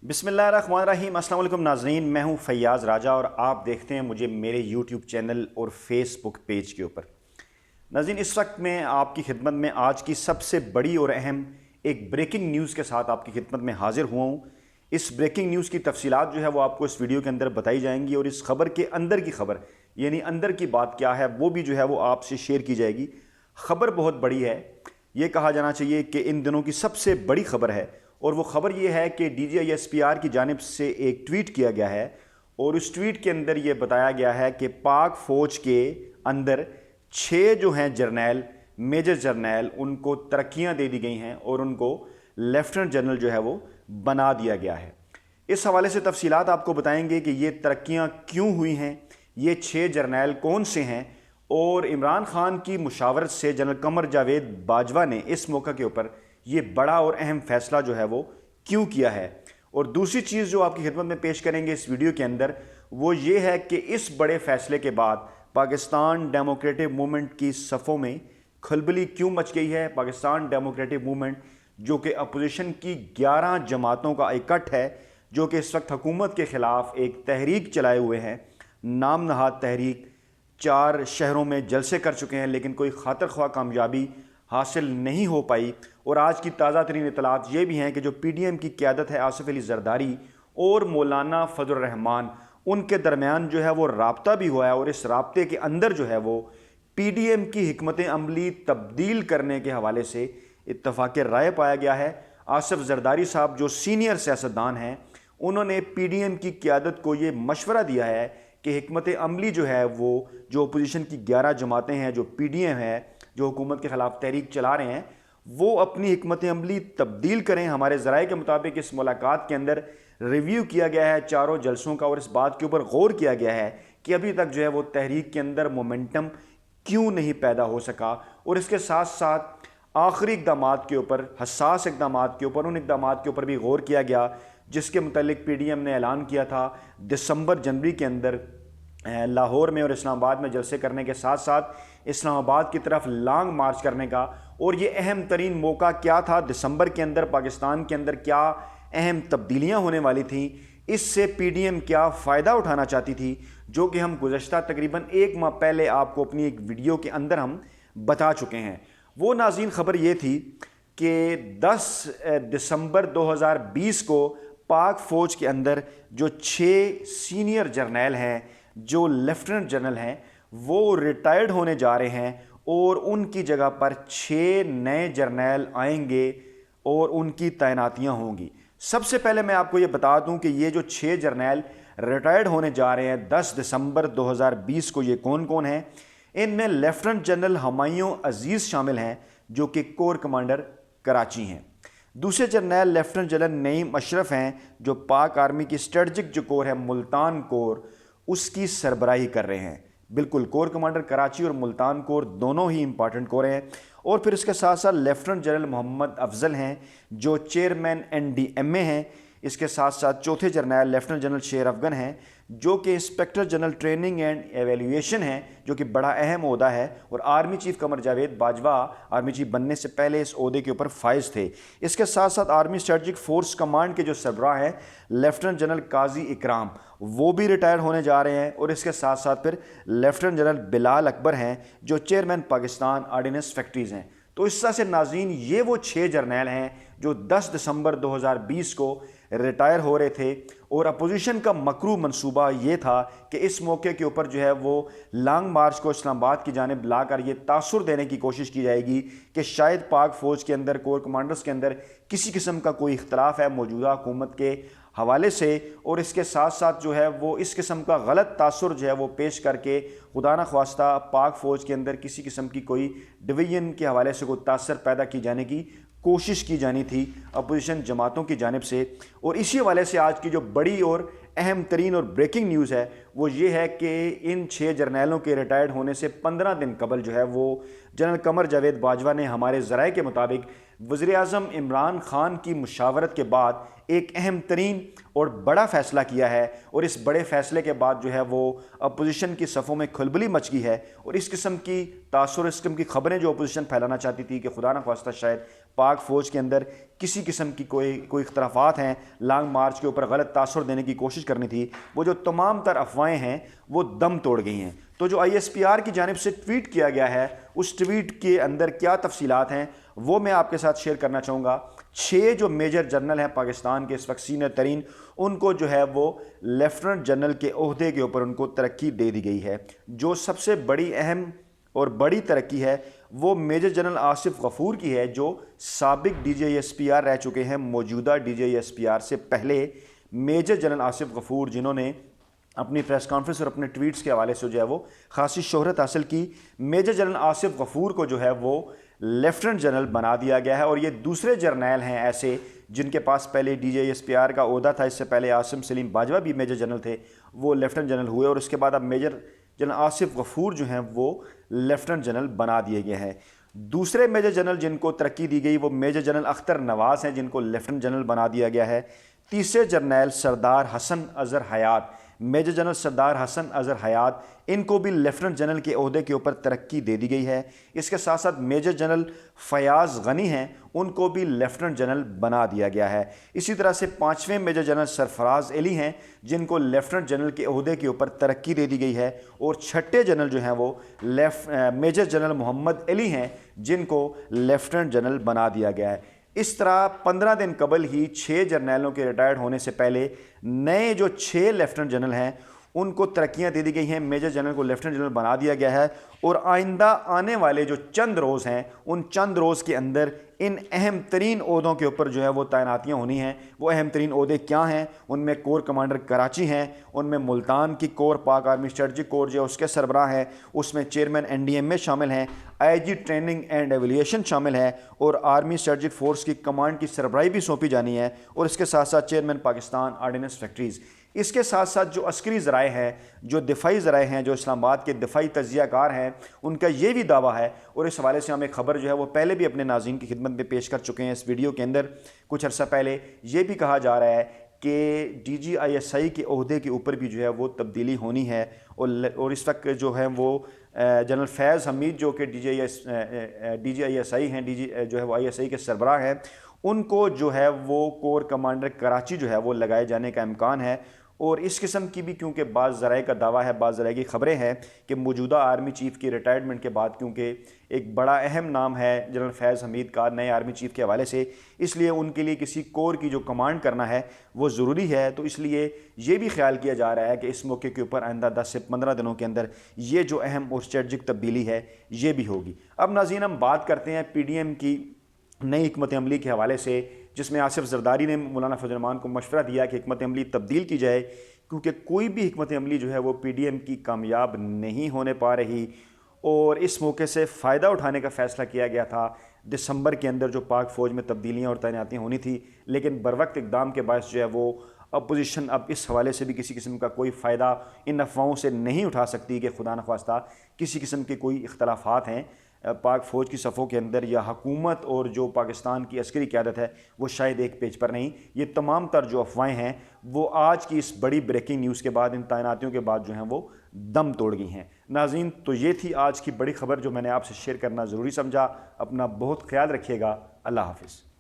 बिस्मिल्लाहिर्रहमानिर्रहीम। अस्सलाम वालेकुम नाज़रीन, मैं हूं फैयाज़ राजा और आप देखते हैं मुझे मेरे यूट्यूब चैनल और फेसबुक पेज के ऊपर। नाज़रीन, इस वक्त मैं आपकी खिदमत में आज की सबसे बड़ी और अहम एक ब्रेकिंग न्यूज़ के साथ आपकी खिदमत में हाजिर हुआ हूँ। इस ब्रेकिंग न्यूज़ की तफसीलात जो है वो आपको इस वीडियो के अंदर बताई जाएंगी और इस खबर के अंदर की खबर यानी अंदर की बात क्या है वो भी जो है वो आपसे शेयर की जाएगी। खबर बहुत बड़ी है, ये कहा जाना चाहिए कि इन दिनों की सबसे बड़ी खबर है और वो ख़बर ये है कि DGISPR की जानिब से एक ट्वीट किया गया है और उस ट्वीट के अंदर ये बताया गया है कि पाक फ़ौज के अंदर 6 जो हैं जर्नैल, मेजर जर्नैल, उनको तरक्कियां दे दी गई हैं और उनको लेफ्टिनेंट जनरल जो है वो बना दिया गया है। इस हवाले से तफसीलात आपको बताएंगे कि ये तरक्कियां क्यों हुई हैं, ये 6 जर्नैल कौन से हैं और इमरान खान की मुशावरत से जनरल कमर जावेद बाजवा ने इस मौका के ऊपर ये बड़ा और अहम फैसला जो है वो क्यों किया है। और दूसरी चीज़ जो आपकी खिदमत में पेश करेंगे इस वीडियो के अंदर वो ये है कि इस बड़े फैसले के बाद पाकिस्तान डेमोक्रेटिक मूवमेंट की सफ़ों में खलबली क्यों मच गई है। पाकिस्तान डेमोक्रेटिक मूवमेंट जो कि अपोजिशन की 11 जमातों का इकट्ठ है, जो कि इस वक्त हुकूमत के ख़िलाफ़ एक तहरीक चलाए हुए हैं, नाम नहाद तहरीक, 4 शहरों में जलसे कर चुके हैं लेकिन कोई खातर ख्वाह कामयाबी हासिल नहीं हो पाई। और आज की ताज़ा तरीन इतलात ये भी हैं कि जो PDM की क़यादत है आसिफ अली जरदारी और मौलाना फजल रहमान, उनके दरमियान जो है वो राब्ता भी हुआ है और इस राब्ते के अंदर जो है वो PDM की हिकमत अमली तब्दील करने के हवाले से इत्तफाक़ राय पाया गया है। आसिफ जरदारी साहब जो सीनियर सियासतदान हैं, उन्होंने PDM की क़यादत को ये मशवरा दिया है कि हिकमत अमली जो है वो जो अपोजिशन की 11 जमातें हैं, जो PDM है, जो हुकूमत के ख़िलाफ़ तहरीक चला रहे हैं, वो अपनी हिकमत अमली तब्दील करें। हमारे ज़राए के मुताबिक इस मुलाकात के अंदर रिव्यू किया गया है चारों जलसों का और इस बात के ऊपर गौर किया गया है कि अभी तक जो है वो तहरीक के अंदर मोमेंटम क्यों नहीं पैदा हो सका। और इसके साथ साथ आखिरी इक़दाम के ऊपर, हसास इक़दाम के ऊपर, उन इक़दाम के ऊपर भी गौर किया गया जिसके मुतालिक PDM ने ऐलान किया था दिसंबर जनवरी के अंदर लाहौर में और इस्लामाबाद में जलसे करने के साथ साथ इस्लामाबाद की तरफ लॉन्ग मार्च करने का। और ये अहम तरीन मौका क्या था दिसंबर के अंदर, पाकिस्तान के अंदर क्या अहम तब्दीलियां होने वाली थी, इससे PDM क्या फ़ायदा उठाना चाहती थी, जो कि हम गुज़श्ता तकरीबन 1 माह पहले आपको अपनी एक वीडियो के अंदर हम बता चुके हैं। वो नाज़रीन ख़बर ये थी कि 10 दिसंबर 2020 को पाक फ़ौज के अंदर जो 6 सीनियर जर्नैल हैं, जो लेफ्टिनेंट जनरल हैं, वो रिटायर्ड होने जा रहे हैं और उनकी जगह पर 6 नए जर्नैल आएंगे और उनकी तैनातियां होंगी। सबसे पहले मैं आपको ये बता दूं कि ये जो 6 जर्नैल रिटायर्ड होने जा रहे हैं 10 दिसंबर 2020 को, ये कौन कौन हैं। इनमें लेफ्टिनेंट जनरल हुमायूं अजीज़ शामिल हैं जो कि कोर कमांडर कराची हैं। दूसरे जर्नैल लेफ्टिनेंट जनरल नईम अशरफ हैं जो पाक आर्मी की स्ट्रेटजिक जो कोर है मुल्तान कोर, उसकी सरबराही कर रहे हैं। बिल्कुल, कोर कमांडर कराची और मुल्तान कोर दोनों ही इंपॉर्टेंट कोर हैं। और फिर इसके साथ साथ लेफ्टिनेंट जनरल मोहम्मद अफजल हैं जो चेयरमैन NDMA हैं। इसके साथ साथ चौथे जर्नैल लेफ्टिनेंट जनरल शेर अफगन हैं जो कि inspector general training and evaluation हैं, जो कि बड़ा अहम ओहदा है। और army chief Qamar Javed Bajwa army chief बनने से पहले इस ओहदे के ऊपर फाइज थे। इसके साथ साथ आर्मी स्ट्रेटजिक फोर्स कमांड के जो सरबराह हैं लेफ्टिनेंट जनरल काजी इकराम, वो भी रिटायर होने जा रहे हैं। और इसके साथ साथ फिर लेफ्टिनेंट जनरल बिलाल अकबर हैं जो चेयरमैन पाकिस्तान आर्डिनेंस फैक्ट्रीज़ हैं। तो इस तरह से नाज़रीन ये वो 6 जर्नैल हैं जो 10 दिसंबर 2020 को रिटायर हो रहे थे। और अपोजिशन का मकरू मंसूबा ये था कि इस मौके के ऊपर जो है वो लॉन्ग मार्च को इस्लामाबाद की जानिब लाकर ये तासुर देने की कोशिश की जाएगी कि शायद पाक फ़ौज के अंदर, कोर कमांडर्स के अंदर किसी किस्म का कोई इख्तलाफ है मौजूदा हुकूमत के हवाले से। और इसके साथ साथ जो है वो इस किस्म का गलत तासुर जो है वो पेश करके खुदा न ख्वास्ता पाक फ़ौज के अंदर किसी किस्म की कोई डिवीजन के हवाले से कोई तासर पैदा की जाने की कोशिश की जानी थी अपोजिशन जमातों की जानिब से। और इसी हवाले से आज की जो बड़ी और अहम तरीन और ब्रेकिंग न्यूज़ है वो ये है कि इन 6 जर्नैलों के रिटायर्ड होने से 15 दिन कबल जो है वो जनरल कमर जावेद बाजवा ने हमारे ज़राए के मुताबिक वज़ीर-ए-आज़म इमरान खान की मुशावरत के बाद एक अहम तरीन और बड़ा फ़ैसला किया है। और इस बड़े फ़ैसले के बाद जो है वो अपोजिशन की सफ़ों में खलबली मच गई है। और इस किस्म की तासुर, इस किस्म की ख़बरें जो अपोजिशन फैलाना चाहती थी कि खुदा न ख्वास्ता शायद पाक फ़ौज के अंदर किसी किस्म की कोई इख्तलाफात हैं, लॉन्ग मार्च के ऊपर गलत तासुर देने की कोशिश करनी थी, वो जो तमाम तर अफवाहें हैं वो दम तोड़ गई हैं। तो जो ISPR की जानिब से ट्वीट किया गया है, उस ट्वीट के अंदर क्या तफसीलात हैं वो मैं आपके साथ शेयर करना चाहूँगा। 6 जो मेजर जनरल हैं पाकिस्तान के इस वक्त सीनियर तरीन, उनको जो है वो लेफ्टिनेंट जनरल के ओहदे के ऊपर उनको तरक्की दे दी गई है। जो सबसे बड़ी अहम और बड़ी तरक्की है वो मेजर जनरल आसिफ गफूर की है, जो साबिक DGISPR रह चुके हैं। मौजूदा DGISPR से पहले मेजर जनरल आसिफ गफूर, जिन्होंने अपनी प्रेस कॉन्फ्रेंस और अपने ट्वीट्स के हवाले से जो है वो खासी शोहरत हासिल की, मेजर जनरल आसिफ गफूर को जो है वो लेफ्टिनेंट जनरल बना दिया गया है। और ये दूसरे जर्नैल हैं ऐसे जिनके पास पहले DGISPR का ओहदा था। इससे पहले आसिम सलीम बाजवा भी मेजर जनरल थे, वो लेफ्टिनेंट जनरल हुए, और उसके बाद अब मेजर जनरल आसिफ गफूर जो हैं वो लेफ्टिनेंट जनरल बना दिए गए हैं। दूसरे मेजर जनरल जिनको तरक्की दी गई वो मेजर जनरल अख्तर नवाज़ हैं, जिनको लेफ्टिनेंट जनरल बना दिया गया है। तीसरे जर्नैल सरदार हसन अज़हर हयात, मेजर जनरल सरदार हसन अज़हर हयात, इनको भी लेफ्टिनेंट जनरल के ओहदे के ऊपर तरक्की दे दी गई है। इसके साथ साथ मेजर जनरल फयाज़ गनी हैं, उनको भी लेफ्टिनेंट जनरल बना दिया गया है। इसी तरह से 5वें मेजर जनरल सरफराज अली हैं, जिनको लेफ्टिनेंट जनरल के ओहदे के ऊपर तरक्की दे दी गई है। और 6ठे जनरल जो हैं वो मेजर जनरल मोहम्मद अली हैं, जिनको लेफ्टिनेंट जनरल बना दिया गया है। इस तरह 15 दिन कबल ही 6 जर्नैलों के रिटायर्ड होने से पहले नए जो 6 लेफ्टिनेंट जनरल हैं उनको तरक्कियां दे दी गई हैं। मेजर जनरल को लेफ्टिनेंट जनरल बना दिया गया है। और आइंदा आने वाले जो चंद रोज़ हैं, उन चंद रोज़ के अंदर इन अहम तरीन ओहदों के ऊपर जो है वो तैनातियाँ होनी हैं। वो अहम तरीन ओहदे क्या हैं? उनमें कोर कमांडर कराची हैं, उनमें मुल्तान की कोर पाक आर्मी स्ट्रेटजिक कोर जो है उसके सरबराह हैं, उसमें चेयरमैन NDMA शामिल हैं, IG ट्रेनिंग एंड एविलिएशन शामिल है, और आर्मी स्ट्रेटजिक फोर्स की कमांड की सरबराही भी सौंपी जानी है, और इसके साथ साथ चेयरमैन पाकिस्तान आर्डिनेंस फैक्ट्रीज़। इसके साथ साथ जो अस्करी ज़राए हैं, जो दिफाई ज़राए हैं, जो इस्लामाबाद के दिफाई तज्ज़ियाकार हैं, उनका ये भी दावा है, और इस हवाले से हम एक ख़बर जो है वो पहले भी अपने नाज़रीन की खिदमत में पेश कर चुके हैं इस वीडियो के अंदर। कुछ अर्सा पहले ये भी कहा जा रहा है कि DGISI के ओहदे के ऊपर भी जो है वो तब्दीली होनी है। और इस वक्त जो है वो जनरल फैज़ हमीद जो कि DGISI हैं, जो है वो ISI के सरबराह हैं, उनको जो है वो कोर कमांडर कराची जो है वो लगाए जाने का इम्कान है। और इस किस्म की भी क्योंकि बाज़ ज़राए का दावा है, बाज़ ज़राए की ख़बरें हैं कि मौजूदा आर्मी चीफ़ की रिटायरमेंट के बाद, क्योंकि एक बड़ा अहम नाम है जनरल फैज़ हमीद का नए आर्मी चीफ़ के हवाले से, इसलिए उनके लिए किसी कोर की जो कमांड करना है वो ज़रूरी है। तो इसलिए ये भी ख्याल किया जा रहा है कि इस मौके के ऊपर आइंदा 10 से 15 दिनों के अंदर ये जो अहम और स्ट्रेटजिक तब्दीली है ये भी होगी। अब नाज़रीन, हम बात करते हैं PDM की नई हिकमत अमली के हवाले से, जिसमें आसिफ जरदारी ने मौलाना फजल रहमान को मशवरा दिया कि हिकमत अमली तब्दील की जाए, क्योंकि कोई भी हिकमत अमली जो है वो PDM की कामयाब नहीं होने पा रही। और इस मौके से फ़ायदा उठाने का फ़ैसला किया गया था दिसंबर के अंदर, जो पाक फ़ौज में तब्दीलियाँ और तैनातियाँ होनी थी, लेकिन बरवक्त इक़दाम के बायस जो है वो अपोजिशन अब इस हवाले से भी किसी किस्म का कोई फ़ायदा इन अफवाहों से नहीं उठा सकती कि खुदा न ख्वास्ता किसी किस्म के कोई इख्तलाफात हैं पाक फ़ौज की सफ़ों के अंदर, या हुकूमत और जो पाकिस्तान की अस्करी क़यादत है वो शायद एक पेज पर नहीं। ये तमाम तर जो अफवाहें हैं वो आज की इस बड़ी ब्रेकिंग न्यूज़ के बाद, इन तैनातियों के बाद जो हैं वो दम तोड़ गई हैं। नाज़रीन, तो ये थी आज की बड़ी ख़बर जो मैंने आपसे शेयर करना ज़रूरी समझा। अपना बहुत ख्याल रखिएगा। अल्लाह हाफ़िज़।